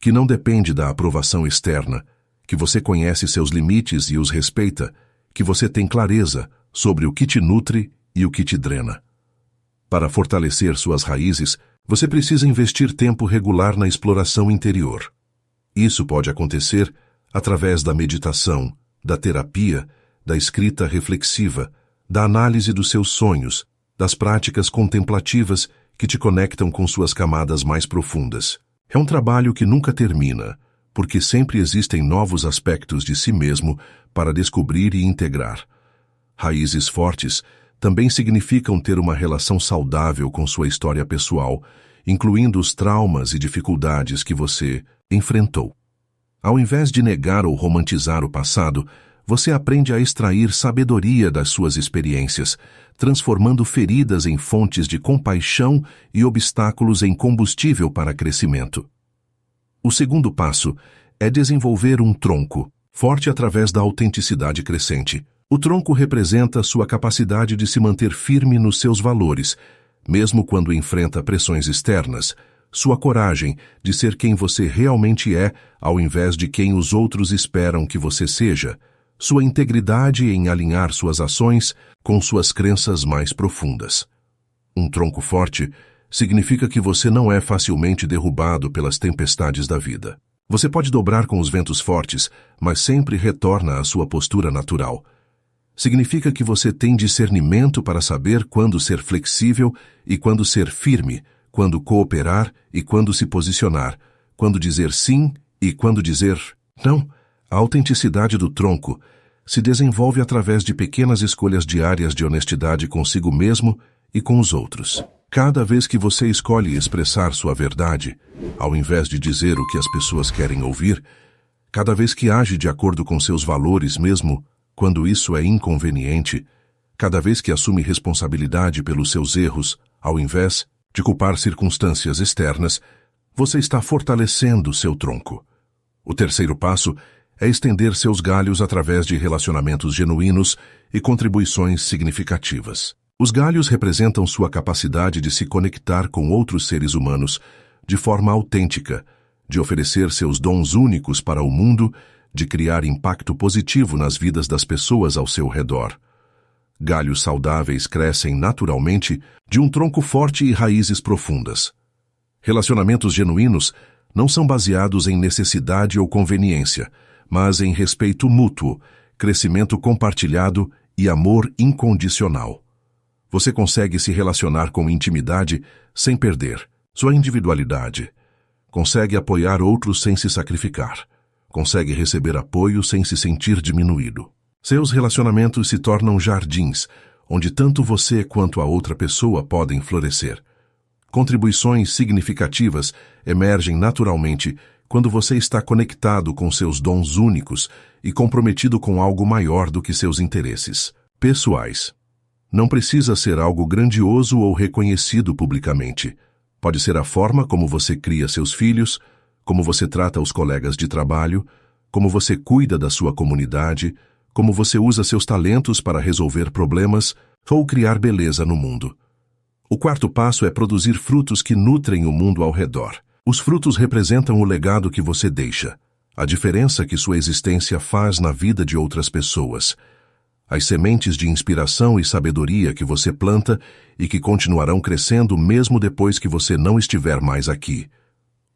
que não depende da aprovação externa, que você conhece seus limites e os respeita, que você tem clareza sobre o que te nutre e o que te drena. Para fortalecer suas raízes, você precisa investir tempo regular na exploração interior. Isso pode acontecer através da meditação, da terapia, da escrita reflexiva, da análise dos seus sonhos, das práticas contemplativas que te conectam com suas camadas mais profundas. É um trabalho que nunca termina, porque sempre existem novos aspectos de si mesmo para descobrir e integrar. Raízes fortes também significam ter uma relação saudável com sua história pessoal, incluindo os traumas e dificuldades que você enfrentou. Ao invés de negar ou romantizar o passado, você aprende a extrair sabedoria das suas experiências, transformando feridas em fontes de compaixão e obstáculos em combustível para crescimento. O segundo passo é desenvolver um tronco, forte através da autenticidade crescente. O tronco representa sua capacidade de se manter firme nos seus valores, mesmo quando enfrenta pressões externas, sua coragem de ser quem você realmente é, ao invés de quem os outros esperam que você seja, sua integridade em alinhar suas ações com suas crenças mais profundas. Um tronco forte significa que você não é facilmente derrubado pelas tempestades da vida. Você pode dobrar com os ventos fortes, mas sempre retorna à sua postura natural. Significa que você tem discernimento para saber quando ser flexível e quando ser firme, quando cooperar e quando se posicionar, quando dizer sim e quando dizer não. A autenticidade do tronco se desenvolve através de pequenas escolhas diárias de honestidade consigo mesmo e com os outros. Cada vez que você escolhe expressar sua verdade, ao invés de dizer o que as pessoas querem ouvir, cada vez que age de acordo com seus valores mesmo quando isso é inconveniente, cada vez que assume responsabilidade pelos seus erros, ao invés de culpar circunstâncias externas, você está fortalecendo seu tronco. O terceiro passo é estender seus galhos através de relacionamentos genuínos e contribuições significativas. Os galhos representam sua capacidade de se conectar com outros seres humanos de forma autêntica, de oferecer seus dons únicos para o mundo, de criar impacto positivo nas vidas das pessoas ao seu redor. Galhos saudáveis crescem naturalmente de um tronco forte e raízes profundas. Relacionamentos genuínos não são baseados em necessidade ou conveniência, mas em respeito mútuo, crescimento compartilhado e amor incondicional. Você consegue se relacionar com intimidade sem perder sua individualidade. Consegue apoiar outros sem se sacrificar. Consegue receber apoio sem se sentir diminuído. Seus relacionamentos se tornam jardins, onde tanto você quanto a outra pessoa podem florescer. Contribuições significativas emergem naturalmente quando você está conectado com seus dons únicos e comprometido com algo maior do que seus interesses pessoais. Não precisa ser algo grandioso ou reconhecido publicamente. Pode ser a forma como você cria seus filhos, como você trata os colegas de trabalho, como você cuida da sua comunidade, como você usa seus talentos para resolver problemas ou criar beleza no mundo. O quarto passo é produzir frutos que nutrem o mundo ao redor. Os frutos representam o legado que você deixa, a diferença que sua existência faz na vida de outras pessoas, as sementes de inspiração e sabedoria que você planta e que continuarão crescendo mesmo depois que você não estiver mais aqui.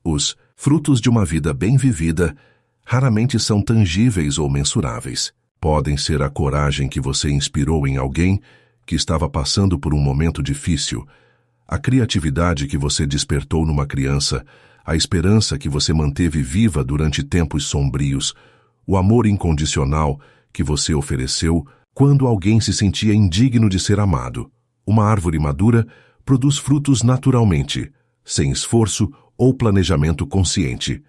Os frutos de uma vida bem vivida raramente são tangíveis ou mensuráveis. Podem ser a coragem que você inspirou em alguém que estava passando por um momento difícil, a criatividade que você despertou numa criança, a esperança que você manteve viva durante tempos sombrios, o amor incondicional que você ofereceu quando alguém se sentia indigno de ser amado. Uma árvore madura produz frutos naturalmente, sem esforço ou planejamento consciente.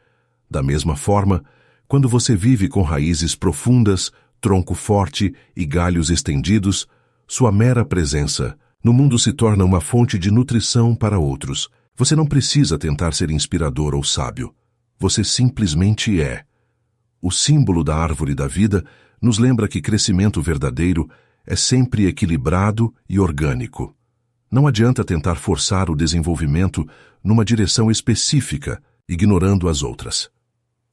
Da mesma forma, quando você vive com raízes profundas, tronco forte e galhos estendidos, sua mera presença no mundo se torna uma fonte de nutrição para outros. Você não precisa tentar ser inspirador ou sábio. Você simplesmente é. O símbolo da árvore da vida nos lembra que crescimento verdadeiro é sempre equilibrado e orgânico. Não adianta tentar forçar o desenvolvimento numa direção específica, ignorando as outras.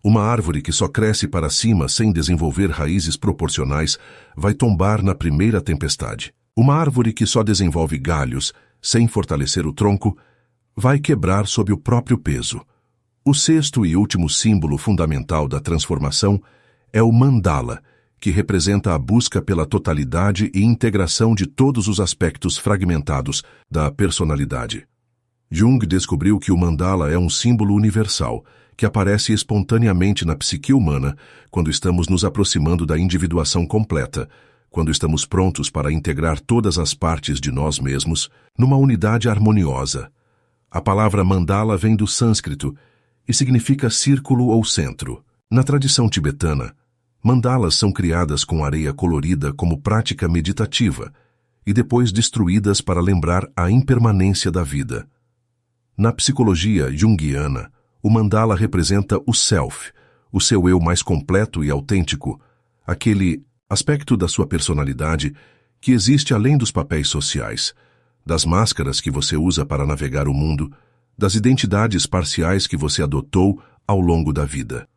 Uma árvore que só cresce para cima sem desenvolver raízes proporcionais vai tombar na primeira tempestade. Uma árvore que só desenvolve galhos sem fortalecer o tronco vai quebrar sob o próprio peso. O sexto e último símbolo fundamental da transformação é o mandala, que representa a busca pela totalidade e integração de todos os aspectos fragmentados da personalidade. Jung descobriu que o mandala é um símbolo universal, que aparece espontaneamente na psique humana quando estamos nos aproximando da individuação completa, quando estamos prontos para integrar todas as partes de nós mesmos numa unidade harmoniosa. A palavra mandala vem do sânscrito e significa círculo ou centro. Na tradição tibetana, mandalas são criadas com areia colorida como prática meditativa e depois destruídas para lembrar a impermanência da vida. Na psicologia junguiana, o mandala representa o self, o seu eu mais completo e autêntico, aquele aspecto da sua personalidade que existe além dos papéis sociais, das máscaras que você usa para navegar o mundo, das identidades parciais que você adotou ao longo da vida.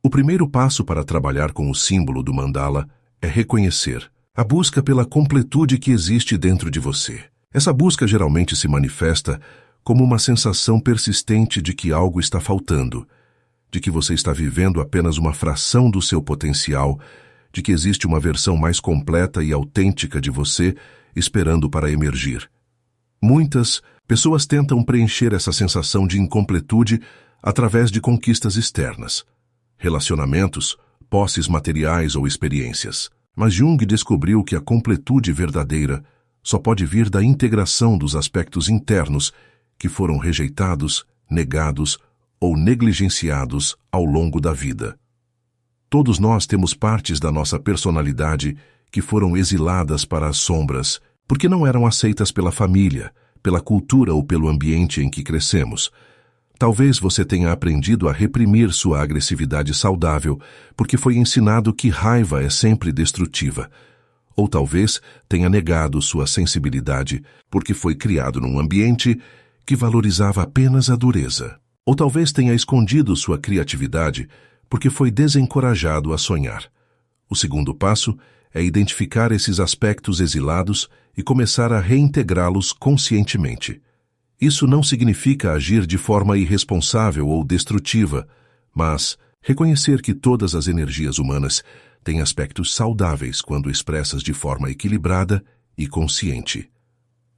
O primeiro passo para trabalhar com o símbolo do mandala é reconhecer a busca pela completude que existe dentro de você. Essa busca geralmente se manifesta como uma sensação persistente de que algo está faltando, de que você está vivendo apenas uma fração do seu potencial, de que existe uma versão mais completa e autêntica de você esperando para emergir. Muitas pessoas tentam preencher essa sensação de incompletude através de conquistas externas, relacionamentos, posses materiais ou experiências. Mas Jung descobriu que a completude verdadeira só pode vir da integração dos aspectos internos que foram rejeitados, negados ou negligenciados ao longo da vida. Todos nós temos partes da nossa personalidade que foram exiladas para as sombras, porque não eram aceitas pela família, pela cultura ou pelo ambiente em que crescemos. Talvez você tenha aprendido a reprimir sua agressividade saudável, porque foi ensinado que raiva é sempre destrutiva. Ou talvez tenha negado sua sensibilidade, porque foi criado num ambiente que valorizava apenas a dureza. Ou talvez tenha escondido sua criatividade, porque foi desencorajado a sonhar. O segundo passo é identificar esses aspectos exilados e começar a reintegrá-los conscientemente. Isso não significa agir de forma irresponsável ou destrutiva, mas reconhecer que todas as energias humanas têm aspectos saudáveis quando expressas de forma equilibrada e consciente.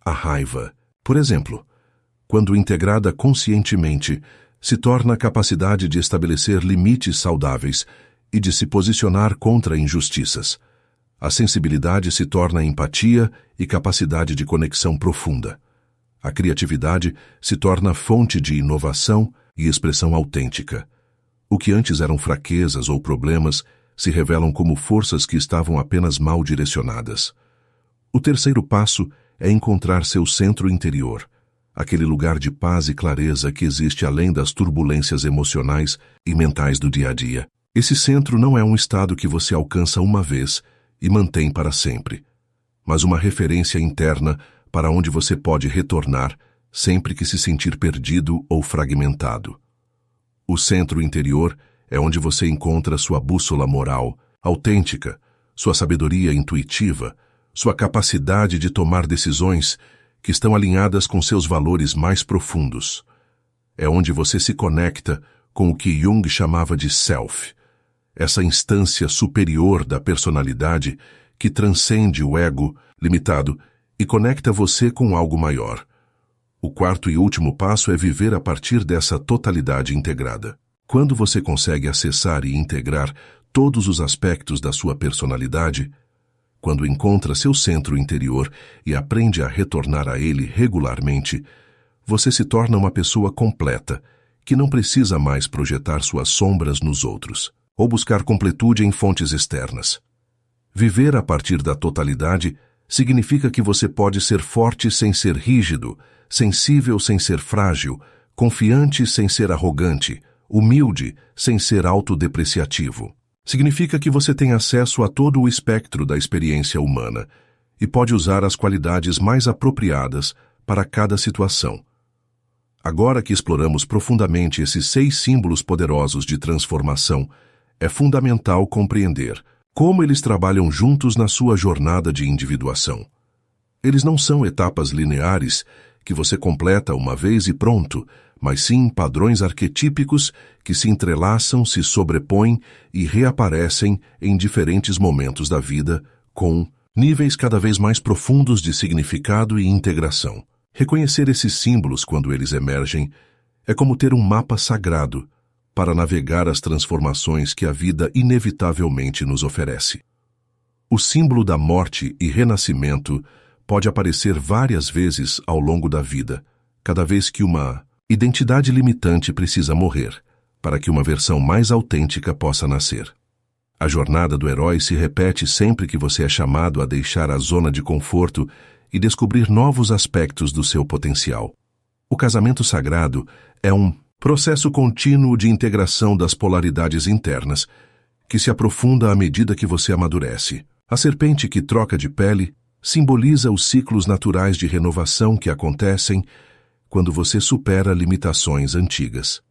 A raiva, por exemplo, quando integrada conscientemente, se torna a capacidade de estabelecer limites saudáveis e de se posicionar contra injustiças. A sensibilidade se torna empatia e capacidade de conexão profunda. A criatividade se torna fonte de inovação e expressão autêntica. O que antes eram fraquezas ou problemas se revelam como forças que estavam apenas mal direcionadas. O terceiro passo é encontrar seu centro interior, aquele lugar de paz e clareza que existe além das turbulências emocionais e mentais do dia a dia. Esse centro não é um estado que você alcança uma vez e mantém para sempre, mas uma referência interna para onde você pode retornar sempre que se sentir perdido ou fragmentado. O centro interior é onde você encontra sua bússola moral, autêntica, sua sabedoria intuitiva, sua capacidade de tomar decisões que estão alinhadas com seus valores mais profundos. É onde você se conecta com o que Jung chamava de self, essa instância superior da personalidade que transcende o ego limitado e conecta você com algo maior. O quarto e último passo é viver a partir dessa totalidade integrada. Quando você consegue acessar e integrar todos os aspectos da sua personalidade, quando encontra seu centro interior e aprende a retornar a ele regularmente, você se torna uma pessoa completa, que não precisa mais projetar suas sombras nos outros, ou buscar completude em fontes externas. Viver a partir da totalidade significa que você pode ser forte sem ser rígido, sensível sem ser frágil, confiante sem ser arrogante, humilde sem ser autodepreciativo. Significa que você tem acesso a todo o espectro da experiência humana e pode usar as qualidades mais apropriadas para cada situação. Agora que exploramos profundamente esses 6 símbolos poderosos de transformação, é fundamental compreender como eles trabalham juntos na sua jornada de individuação. Eles não são etapas lineares que você completa uma vez e pronto, mas sim padrões arquetípicos que se entrelaçam, se sobrepõem e reaparecem em diferentes momentos da vida, com níveis cada vez mais profundos de significado e integração. Reconhecer esses símbolos quando eles emergem é como ter um mapa sagrado para navegar as transformações que a vida inevitavelmente nos oferece. O símbolo da morte e renascimento pode aparecer várias vezes ao longo da vida, cada vez que uma identidade limitante precisa morrer, para que uma versão mais autêntica possa nascer. A jornada do herói se repete sempre que você é chamado a deixar a zona de conforto e descobrir novos aspectos do seu potencial. O casamento sagrado é um processo contínuo de integração das polaridades internas, que se aprofunda à medida que você amadurece. A serpente que troca de pele simboliza os ciclos naturais de renovação que acontecem quando você supera limitações antigas.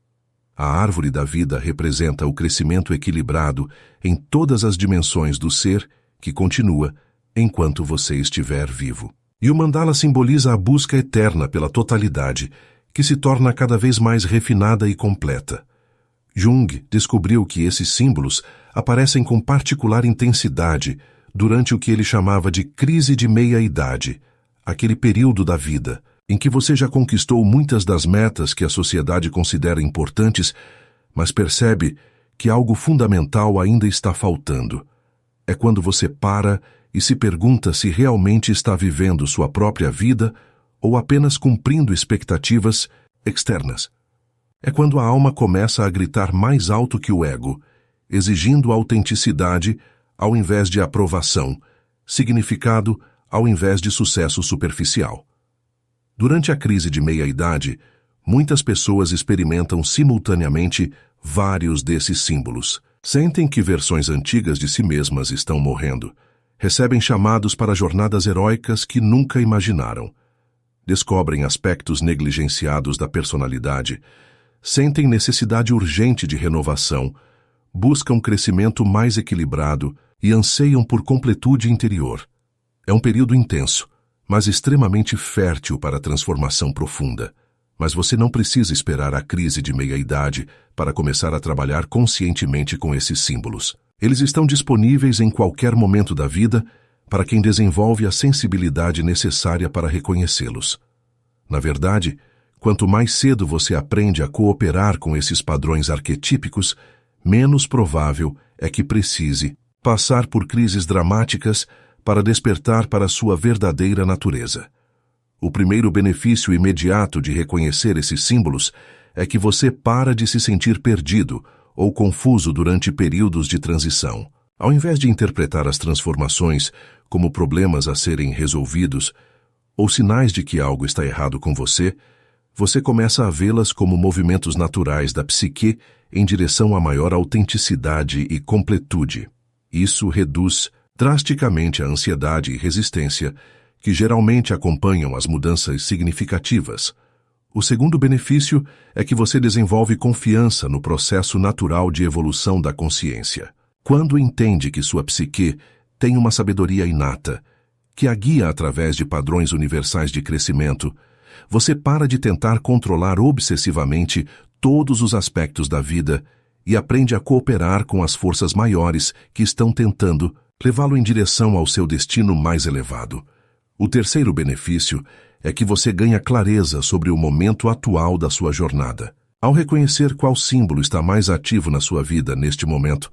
A árvore da vida representa o crescimento equilibrado em todas as dimensões do ser que continua enquanto você estiver vivo. E o mandala simboliza a busca eterna pela totalidade, que se torna cada vez mais refinada e completa. Jung descobriu que esses símbolos aparecem com particular intensidade durante o que ele chamava de crise de meia-idade, aquele período da vida em que você já conquistou muitas das metas que a sociedade considera importantes, mas percebe que algo fundamental ainda está faltando. É quando você para e se pergunta se realmente está vivendo sua própria vida ou apenas cumprindo expectativas externas. É quando a alma começa a gritar mais alto que o ego, exigindo autenticidade ao invés de aprovação, significado ao invés de sucesso superficial. Durante a crise de meia-idade, muitas pessoas experimentam simultaneamente vários desses símbolos. Sentem que versões antigas de si mesmas estão morrendo. Recebem chamados para jornadas heróicas que nunca imaginaram. Descobrem aspectos negligenciados da personalidade. Sentem necessidade urgente de renovação. Buscam crescimento mais equilibrado e anseiam por completude interior. É um período intenso, mas extremamente fértil para a transformação profunda. Mas você não precisa esperar a crise de meia-idade para começar a trabalhar conscientemente com esses símbolos. Eles estão disponíveis em qualquer momento da vida para quem desenvolve a sensibilidade necessária para reconhecê-los. Na verdade, quanto mais cedo você aprende a cooperar com esses padrões arquetípicos, menos provável é que precise passar por crises dramáticas para despertar para sua verdadeira natureza. O primeiro benefício imediato de reconhecer esses símbolos é que você para de se sentir perdido ou confuso durante períodos de transição. Ao invés de interpretar as transformações como problemas a serem resolvidos ou sinais de que algo está errado com você, você começa a vê-las como movimentos naturais da psique em direção a maior autenticidade e completude. Isso reduz drasticamente a ansiedade e resistência que geralmente acompanham as mudanças significativas. O segundo benefício é que você desenvolve confiança no processo natural de evolução da consciência. Quando entende que sua psique tem uma sabedoria inata, que a guia através de padrões universais de crescimento, você para de tentar controlar obsessivamente todos os aspectos da vida e aprende a cooperar com as forças maiores que estão tentando levá-lo em direção ao seu destino mais elevado. O terceiro benefício é que você ganha clareza sobre o momento atual da sua jornada. Ao reconhecer qual símbolo está mais ativo na sua vida neste momento,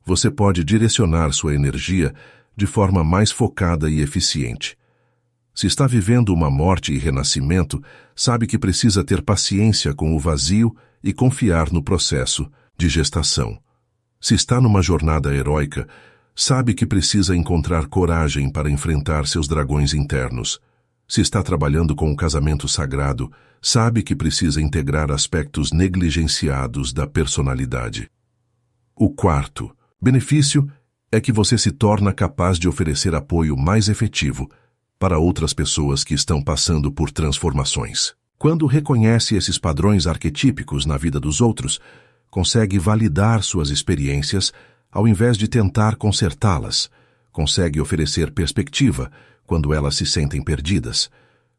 você pode direcionar sua energia de forma mais focada e eficiente. Se está vivendo uma morte e renascimento, sabe que precisa ter paciência com o vazio e confiar no processo de gestação. Se está numa jornada heróica, sabe que precisa encontrar coragem para enfrentar seus dragões internos. Se está trabalhando com o casamento sagrado, sabe que precisa integrar aspectos negligenciados da personalidade. O quarto benefício é que você se torna capaz de oferecer apoio mais efetivo para outras pessoas que estão passando por transformações. Quando reconhece esses padrões arquetípicos na vida dos outros, consegue validar suas experiências ao invés de tentar consertá-las, consegue oferecer perspectiva quando elas se sentem perdidas,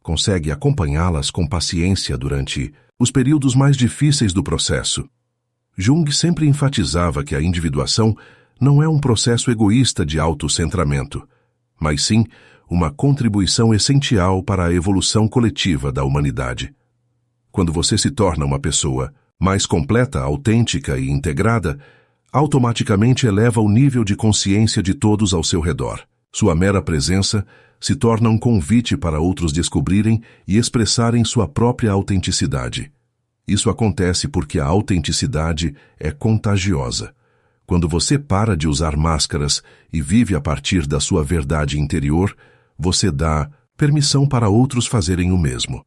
consegue acompanhá-las com paciência durante os períodos mais difíceis do processo. Jung sempre enfatizava que a individuação não é um processo egoísta de autocentramento, mas sim uma contribuição essencial para a evolução coletiva da humanidade. Quando você se torna uma pessoa mais completa, autêntica e integrada, automaticamente eleva o nível de consciência de todos ao seu redor. Sua mera presença se torna um convite para outros descobrirem e expressarem sua própria autenticidade. Isso acontece porque a autenticidade é contagiosa. Quando você para de usar máscaras e vive a partir da sua verdade interior, você dá permissão para outros fazerem o mesmo.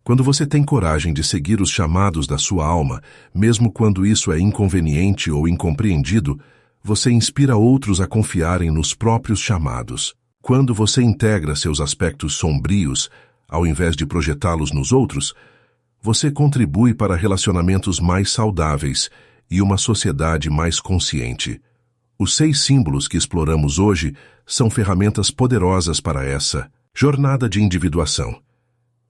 Quando você tem coragem de seguir os chamados da sua alma, mesmo quando isso é inconveniente ou incompreendido, você inspira outros a confiarem nos próprios chamados. Quando você integra seus aspectos sombrios, ao invés de projetá-los nos outros, você contribui para relacionamentos mais saudáveis e uma sociedade mais consciente. Os 6 símbolos que exploramos hoje são ferramentas poderosas para essa jornada de individuação.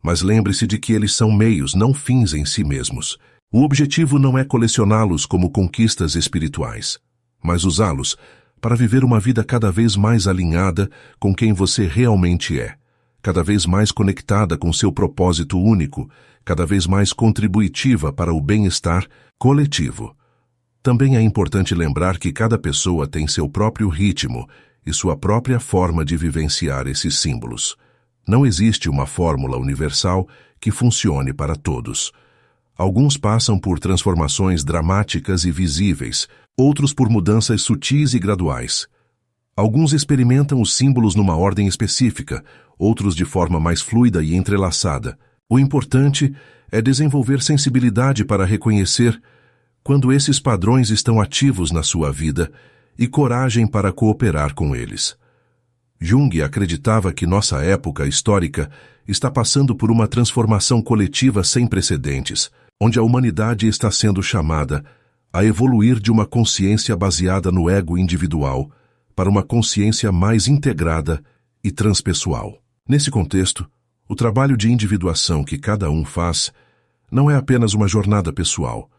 Mas lembre-se de que eles são meios, não fins em si mesmos. O objetivo não é colecioná-los como conquistas espirituais, mas usá-los para viver uma vida cada vez mais alinhada com quem você realmente é, cada vez mais conectada com seu propósito único, cada vez mais contributiva para o bem-estar coletivo. Também é importante lembrar que cada pessoa tem seu próprio ritmo e sua própria forma de vivenciar esses símbolos. Não existe uma fórmula universal que funcione para todos. Alguns passam por transformações dramáticas e visíveis, outros por mudanças sutis e graduais. Alguns experimentam os símbolos numa ordem específica, outros de forma mais fluida e entrelaçada. O importante é desenvolver sensibilidade para reconhecer quando esses padrões estão ativos na sua vida e coragem para cooperar com eles. Jung acreditava que nossa época histórica está passando por uma transformação coletiva sem precedentes, onde a humanidade está sendo chamada a evoluir de uma consciência baseada no ego individual para uma consciência mais integrada e transpessoal. Nesse contexto, o trabalho de individuação que cada um faz não é apenas uma jornada pessoal,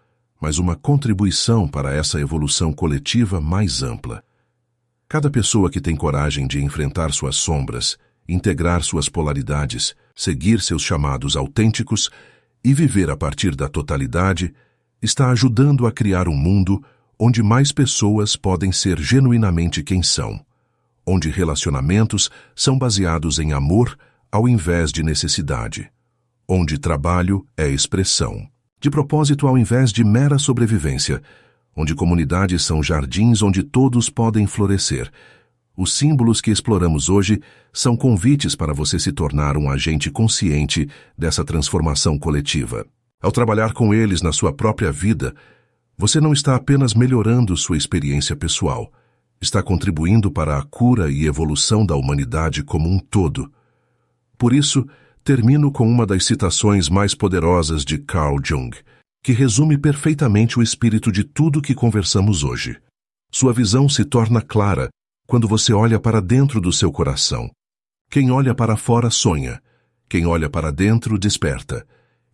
mas uma contribuição para essa evolução coletiva mais ampla. Cada pessoa que tem coragem de enfrentar suas sombras, integrar suas polaridades, seguir seus chamados autênticos e viver a partir da totalidade, está ajudando a criar um mundo onde mais pessoas podem ser genuinamente quem são, onde relacionamentos são baseados em amor ao invés de necessidade, onde trabalho é expressão, de propósito ao invés de mera sobrevivência, onde comunidades são jardins onde todos podem florescer. Os símbolos que exploramos hoje são convites para você se tornar um agente consciente dessa transformação coletiva. Ao trabalhar com eles na sua própria vida, você não está apenas melhorando sua experiência pessoal, está contribuindo para a cura e evolução da humanidade como um todo. Por isso, termino com uma das citações mais poderosas de Carl Jung, que resume perfeitamente o espírito de tudo que conversamos hoje. Sua visão se torna clara quando você olha para dentro do seu coração. Quem olha para fora sonha, quem olha para dentro desperta.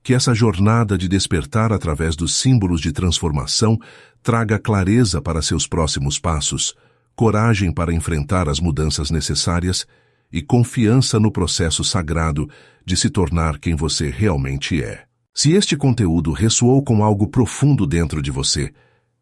Que essa jornada de despertar através dos símbolos de transformação traga clareza para seus próximos passos, coragem para enfrentar as mudanças necessárias e confiança no processo sagrado de se tornar quem você realmente é. Se este conteúdo ressoou com algo profundo dentro de você,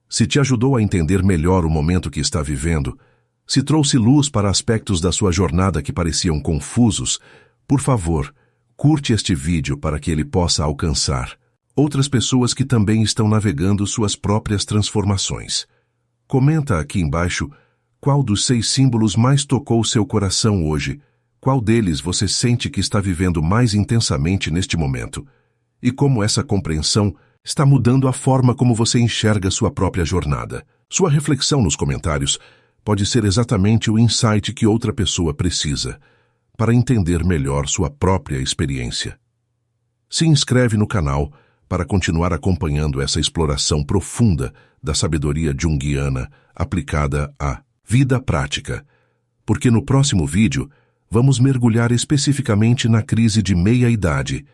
se te ajudou a entender melhor o momento que está vivendo, se trouxe luz para aspectos da sua jornada que pareciam confusos, por favor, curte este vídeo para que ele possa alcançar outras pessoas que também estão navegando suas próprias transformações. Comenta aqui embaixo qual dos 6 símbolos mais tocou seu coração hoje, qual deles você sente que está vivendo mais intensamente neste momento, e como essa compreensão está mudando a forma como você enxerga sua própria jornada. Sua reflexão nos comentários pode ser exatamente o insight que outra pessoa precisa para entender melhor sua própria experiência. Se inscreve no canal para continuar acompanhando essa exploração profunda da sabedoria junguiana aplicada à vida prática, porque no próximo vídeo vamos mergulhar especificamente na crise de meia-idade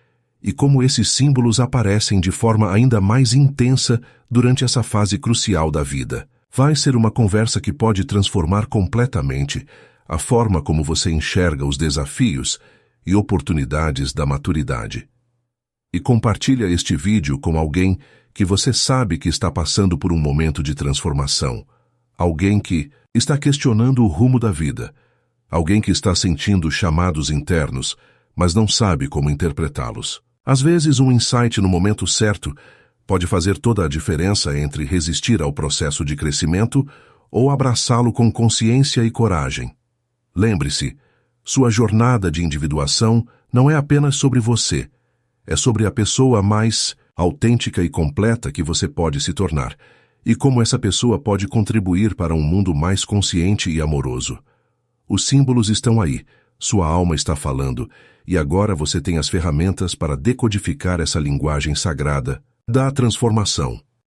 e como esses símbolos aparecem de forma ainda mais intensa durante essa fase crucial da vida. Vai ser uma conversa que pode transformar completamente a forma como você enxerga os desafios e oportunidades da maturidade. E compartilha este vídeo com alguém que você sabe que está passando por um momento de transformação, alguém que está questionando o rumo da vida, alguém que está sentindo chamados internos, mas não sabe como interpretá-los. Às vezes, um insight no momento certo pode fazer toda a diferença entre resistir ao processo de crescimento ou abraçá-lo com consciência e coragem. Lembre-se, sua jornada de individuação não é apenas sobre você, é sobre a pessoa mais autêntica e completa que você pode se tornar, e como essa pessoa pode contribuir para um mundo mais consciente e amoroso. Os símbolos estão aí, sua alma está falando, e agora você tem as ferramentas para decodificar essa linguagem sagrada da transformação.